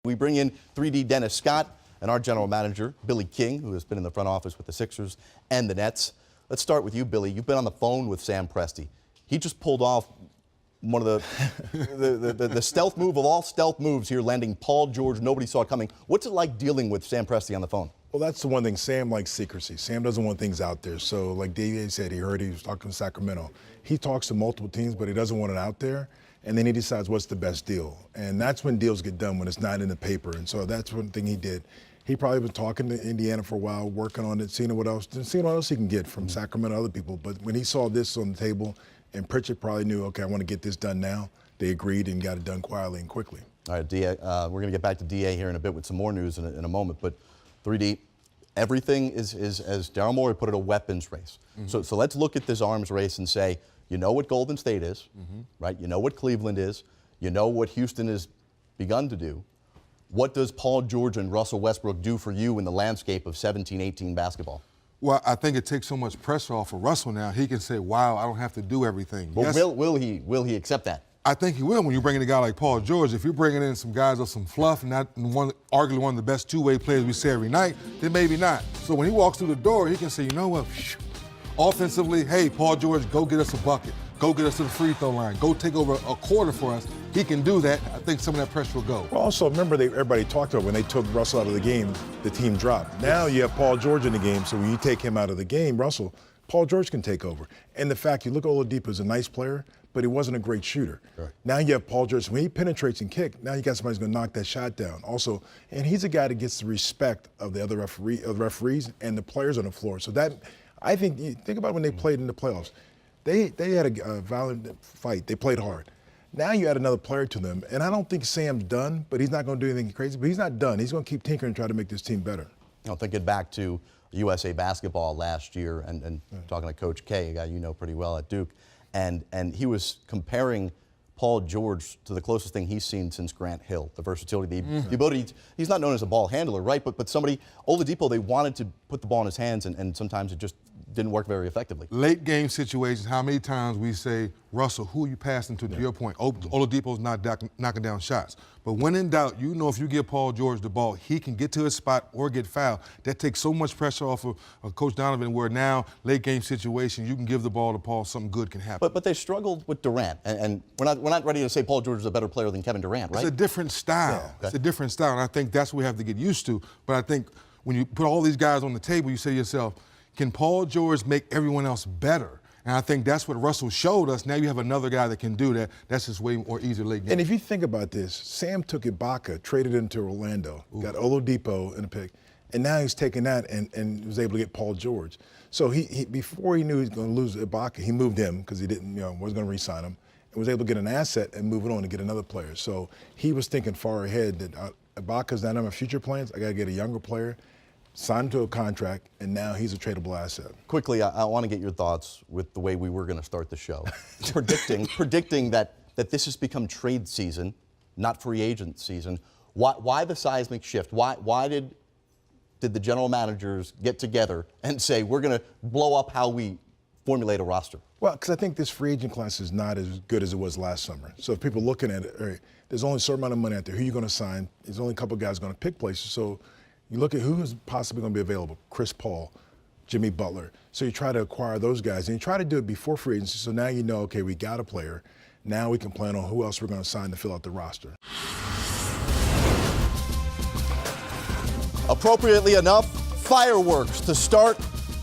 We bring in 3D Dennis Scott and our general manager, Billy King, who has been in the front office with the Sixers and the Nets. Let's start with you, Billy. You've been on the phone with Sam Presti. He just pulled off one of the stealth move of all stealth moves here, landing Paul George. Nobody saw it coming. What's it like dealing with Sam Presti on the phone? Well, that's the one thing. Sam likes secrecy. Sam doesn't want things out there. So like Dave said, he was talking to Sacramento. He talks to multiple teams, but he doesn't want it out there. And then he decides what's the best deal. And that's when deals get done, when it's not in the paper. And so that's one thing he did. He probably been talking to Indiana for a while, working on it, seeing what else he can get from Sacramento, other people. But when he saw this on the table, and Pritchard probably knew, okay, I want to get this done now, they agreed and got it done quietly and quickly. All right, DA, we're going to get back to DA here in a bit with some more news in a moment. But 3D, everything is as Daryl Morey put it, a weapons race. So let's look at this arms race and say, you know what Golden State is, right? You know what Cleveland is. You know what Houston has begun to do. What does Paul George and Russell Westbrook do for you in the landscape of 17-18 basketball? Well, I think it takes so much pressure off of Russell now. He can say, wow, I don't have to do everything. But yes, will he accept that? I think he will when you bring in a guy like Paul George. If you're bringing in some guys with some fluff, and arguably one of the best two-way players we see every night, then maybe not. So when he walks through the door, he can say, you know what, offensively, hey, Paul George, go get us a bucket. Go get us to the free throw line. Go take over a quarter for us. He can do that. I think some of that pressure will go. Well, also, remember, everybody talked about when they took Russell out of the game, the team dropped. Now you have Paul George in the game, so when you take him out of the game, Russell, Paul George can take over. And the fact, you look at Oladipo, is a nice player, but he wasn't a great shooter. Right. Now you have Paul George. When he penetrates and kicks, now you got somebody who's going to knock that shot down. Also, and he's a guy that gets the respect of the other referees and the players on the floor. So that, I think, you think about when they played in the playoffs. They had a violent fight. They played hard. Now you add another player to them, and I don't think Sam's done, but he's not going to do anything crazy. But he's not done. He's going to keep tinkering and try to make this team better. Thinking back to USA basketball last year and talking to Coach K, a guy you know pretty well at Duke, and he was comparing Paul George to the closest thing he's seen since Grant Hill, the versatility, the ability. He's not known as a ball handler, right? But somebody, Oladipo, they wanted to put the ball in his hands, and sometimes it just didn't work very effectively. Late game situations, how many times we say, Russell, who are you passing to your point? Oladipo's not knocking down shots. But when in doubt, you know if you give Paul George the ball, he can get to his spot or get fouled. That takes so much pressure off of Coach Donovan, where now, late game situation, you can give the ball to Paul, something good can happen. But they struggled with Durant, and we're not ready to say Paul George is a better player than Kevin Durant, right? It's a different style. Yeah. Okay. It's a different style, and I think that's what we have to get used to. But I think when you put all these guys on the table, you say to yourself, can Paul George make everyone else better? And I think that's what Russell showed us. Now you have another guy that can do that. That's just way more easier late game. And if you think about this, Sam took Ibaka, traded him to Orlando, got Oladipo in the pick, and now he's taking that and was able to get Paul George. So he before he knew he was going to lose Ibaka, he moved him because he didn't, wasn't going to re-sign him, and was able to get an asset and move it on to get another player. So he was thinking far ahead that Ibaka's not in my future plans. I got to get a younger player, signed to a contract, and now he's a tradable asset. Quickly, I want to get your thoughts with the way we were going to start the show. predicting that this has become trade season, not free agent season. Why the seismic shift? Why did the general managers get together and say, we're going to blow up how we formulate a roster? Well, because I think this free agent class is not as good as it was last summer. So if people looking at it, all right, there's only a certain amount of money out there. Who are you going to sign? There's only a couple of guys going to pick places. So you look at who is possibly going to be available. Chris Paul, Jimmy Butler. So you try to acquire those guys, and you try to do it before free agency. So now you know, okay, we got a player. Now we can plan on who else we're going to sign to fill out the roster. Appropriately enough, fireworks to start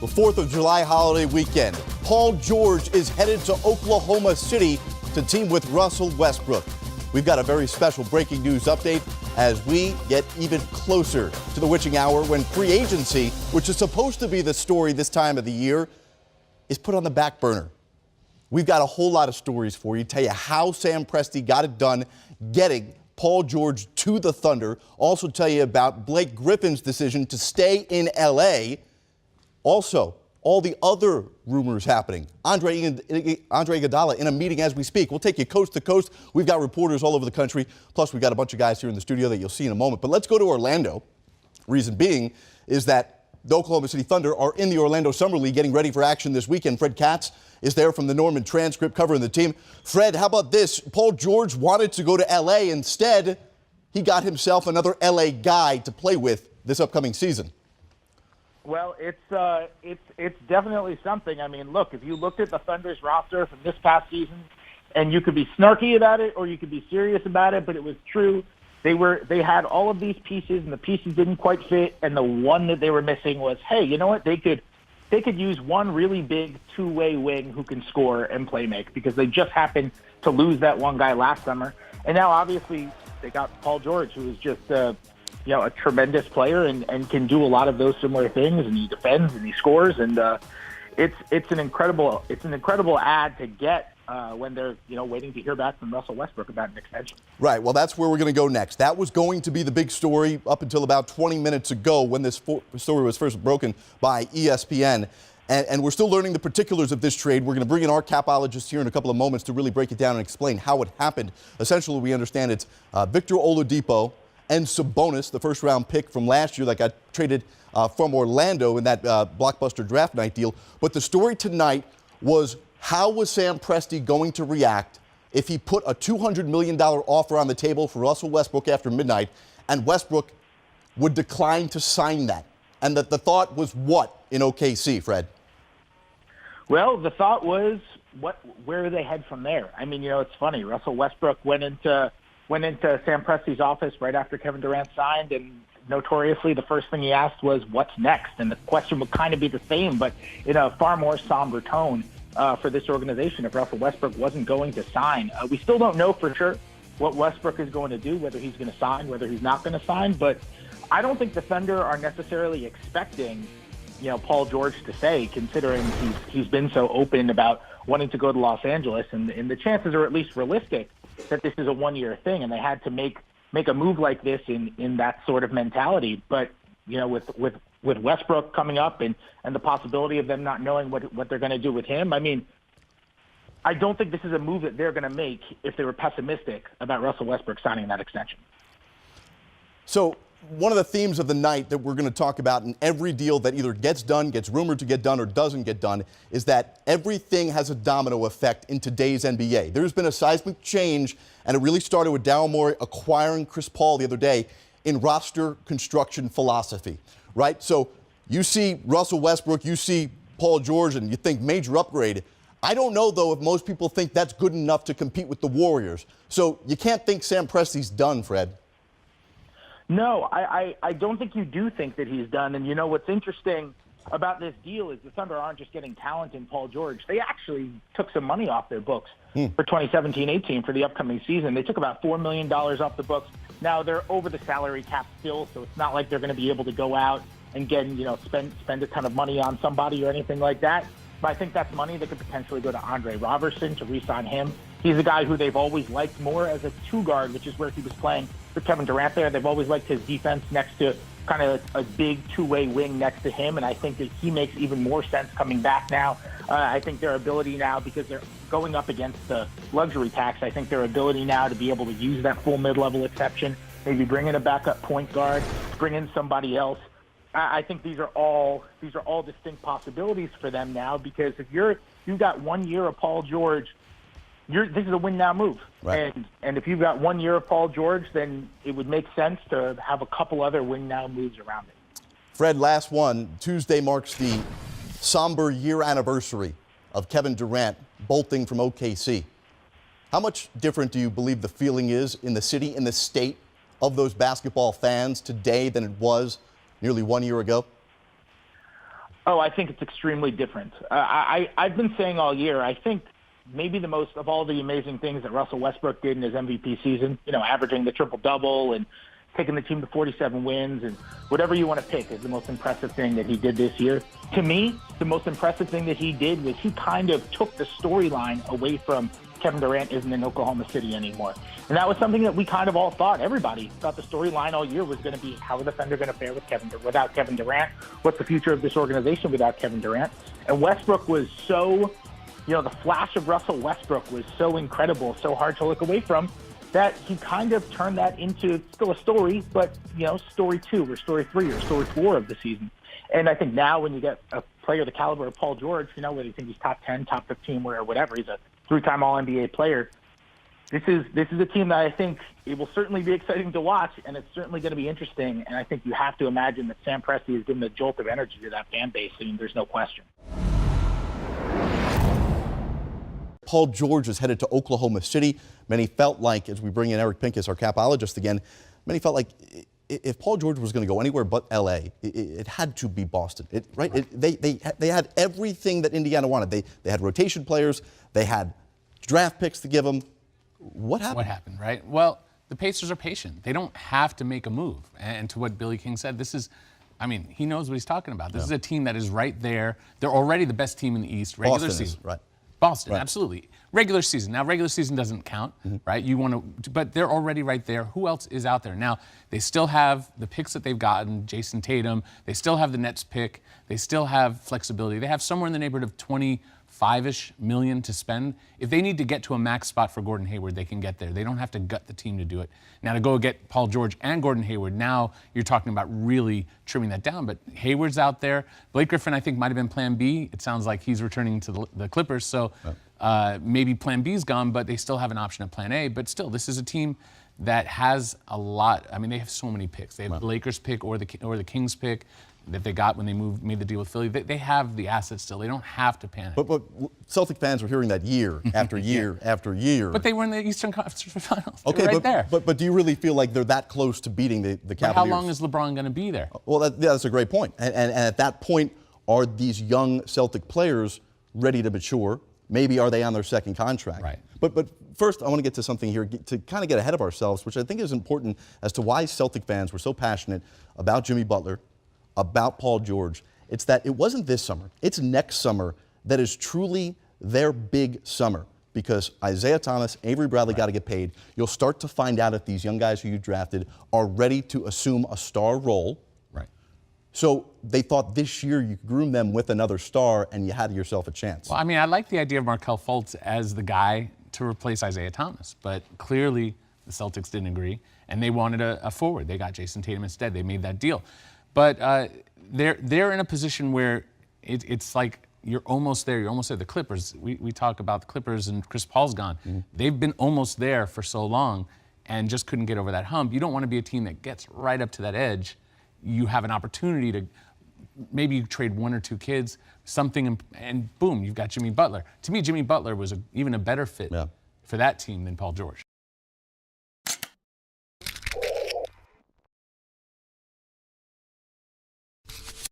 the 4th of July holiday weekend. Paul George is headed to Oklahoma City to team with Russell Westbrook. We've got a very special breaking news update as we get even closer to the witching hour when free agency, which is supposed to be the story this time of the year, is put on the back burner. We've got a whole lot of stories for you, tell you how Sam Presti got it done getting Paul George to the Thunder. Also tell you about Blake Griffin's decision to stay in L.A. Also, all the other rumors happening. Andre Iguodala in a meeting as we speak. We'll take you coast to coast. We've got reporters all over the country. Plus, we've got a bunch of guys here in the studio that you'll see in a moment. But let's go to Orlando. Reason being is that the Oklahoma City Thunder are in the Orlando Summer League getting ready for action this weekend. Fred Katz is there from the Norman Transcript covering the team. Fred, how about this? Paul George wanted to go to L.A. Instead, he got himself another LA guy to play with this upcoming season. Well, it's definitely something. I mean, look, if you looked at the Thunder's roster from this past season, and you could be snarky about it or you could be serious about it, but it was true. They had all of these pieces, and the pieces didn't quite fit, and the one that they were missing was, hey, you know what? They could use one really big two-way wing who can score and play make, because they just happened to lose that one guy last summer. And now, obviously, they got Paul George, who is just a tremendous player and can do a lot of those similar things, and he defends and he scores, and it's an incredible ad to get when they're waiting to hear back from Russell Westbrook about an extension. Right. Well, that's where we're going to go next. That was going to be the big story up until about 20 minutes ago when this story was first broken by ESPN. And we're still learning the particulars of this trade. We're going to bring in our capologist here in a couple of moments to really break it down and explain how it happened. Essentially, we understand it's Victor Oladipo and Sabonis, the first-round pick from last year that got traded from Orlando in that blockbuster draft night deal. But the story tonight was, how was Sam Presti going to react if he put a $200 million offer on the table for Russell Westbrook after midnight, and Westbrook would decline to sign that? And that the thought was what in OKC, Fred? Well, the thought was, where do they head from there? I mean, it's funny. Russell Westbrook went into Sam Presti's office right after Kevin Durant signed, and notoriously the first thing he asked was, what's next? And the question would kind of be the same, but in a far more somber tone for this organization if Russell Westbrook wasn't going to sign. We still don't know for sure what Westbrook is going to do, whether he's going to sign, whether he's not going to sign, but I don't think the Thunder are necessarily expecting Paul George to say, considering he's been so open about wanting to go to Los Angeles, and the chances are at least realistic that this is a one-year thing, and they had to make a move like this in that sort of mentality. But with Westbrook coming up and the possibility of them not knowing what they're going to do with him, I mean, I don't think this is a move that they're going to make if they were pessimistic about Russell Westbrook signing that extension. So one of the themes of the night that we're going to talk about in every deal that either gets done, gets rumored to get done, or doesn't get done is that everything has a domino effect in today's NBA. There's been a seismic change, and it really started with Daryl Morey acquiring Chris Paul the other day in roster construction philosophy, right? So you see Russell Westbrook, you see Paul George, and you think major upgrade. I don't know, though, if most people think that's good enough to compete with the Warriors. So you can't think Sam Presti's done, Fred. No, I don't think you do think that he's done. And what's interesting about this deal is the Thunder aren't just getting talent in Paul George. They actually took some money off their books for 2017-18 for the upcoming season. They took about $4 million off the books. Now they're over the salary cap still, so it's not like they're going to be able to go out and get spend a ton of money on somebody or anything like that. But I think that's money that could potentially go to Andre Robertson to re-sign him. He's a guy who they've always liked more as a two-guard, which is where he was playing for Kevin Durant there. They've always liked his defense next to kind of a big two-way wing next to him, and I think that he makes even more sense coming back now. I think their ability now, because they're going up against the luxury tax, I think their ability now to be able to use that full mid-level exception, maybe bring in a backup point guard, bring in somebody else. I think these are all distinct possibilities for them now, because if you've got 1 year of Paul George, this is a win now move. Right. And if you've got 1 year of Paul George, then it would make sense to have a couple other win now moves around it. Fred, last one. Tuesday marks the somber year anniversary of Kevin Durant bolting from OKC. How much different do you believe the feeling is in the city, in the state of those basketball fans today than it was nearly 1 year ago? Oh, I think it's extremely different. I've been saying all year, I think maybe the most of all the amazing things that Russell Westbrook did in his MVP season, averaging the triple-double and taking the team to 47 wins and whatever you want to pick is the most impressive thing that he did this year. To me, the most impressive thing that he did was he kind of took the storyline away from Kevin Durant isn't in Oklahoma City anymore. And that was something that we kind of all thought. Everybody thought the storyline all year was going to be, how are the Thunder going to fare without Kevin Durant? What's the future of this organization without Kevin Durant? And Westbrook was so, the flash of Russell Westbrook was so incredible, so hard to look away from, that he kind of turned that into still a story, but, story 2 or story 3 or story 4 of the season. And I think now when you get a player the caliber of Paul George, whether you think he's top 10, top 15, or whatever, he's a 3-time All-NBA player, This is a team that I think it will certainly be exciting to watch, and it's certainly going to be interesting. And I think you have to imagine that Sam Presti has given a jolt of energy to that fan base. I mean, there's no question. Paul George is headed to Oklahoma City. Many felt like, as we bring in Eric Pincus, our capologist again, many felt like if Paul George was going to go anywhere but L.A., it had to be Boston, right? They had everything that Indiana wanted. They had rotation players. They had draft picks to give them. What happened? What happened, right? Well, the Pacers are patient. They don't have to make a move. And to what Billy King said, this is, I mean, he knows what he's talking about. This is a team that is right there. They're already the best team in the East. Regular Boston season. is, right. Boston, Right. absolutely. Regular season. Now, regular season doesn't count, right? You want to, but they're already right there. Who else is out there? Now, they still have the picks that they've gotten, Jason Tatum. They still have the Nets pick. They still have flexibility. They have somewhere in the neighborhood of $25-ish million to spend. If they need to get to a max spot for Gordon Hayward, they can get there. They don't have to gut the team to do it. Now, to go get Paul George and Gordon Hayward, now you're talking about really trimming that down. But Hayward's out there. Blake Griffin, I think, might have been plan B. It sounds like he's returning to the Clippers. So maybe plan B's gone, but they still have an option at plan A. But still, this is a team that has a lot. I mean, they have so many picks. They have the Lakers pick or the Kings pick that they got when they made the deal with Philly. They have the assets still. They don't have to panic. But Celtic fans were hearing that year after year after year. But they were in the Eastern Conference Finals. They Okay, were right there. But do you really feel like they're that close to beating the Cavaliers? But how long is LeBron going to be there? Well, that's a great point. And at that point, are these young Celtic players ready to mature? Maybe are they on their second contract? Right. But first, I want to get to something here to kind of get ahead of ourselves, which I think is important as to why Celtic fans were so passionate about Jimmy Butler, about Paul George. It's that it wasn't this summer. It's next summer that is truly their big summer, because Isaiah Thomas, Avery Bradley got to get paid. You'll start to find out if these young guys who you drafted are ready to assume a star role. Right. So they thought this year you could groom them with another star and you had yourself a chance. Well, I mean, I like the idea of Markelle Fultz as the guy to replace Isaiah Thomas, but clearly the Celtics didn't agree, and they wanted a forward. They got Jason Tatum instead. They made that deal. But they're in a position where it's like you're almost there. You're almost there. The Clippers, we talk about the Clippers and Chris Paul's gone. They've been almost there for so long and just couldn't get over that hump. You don't want to be a team that gets right up to that edge. You have an opportunity to maybe you trade one or two kids, something, and boom, you've got Jimmy Butler. To me, Jimmy Butler was even a better fit for that team than Paul George.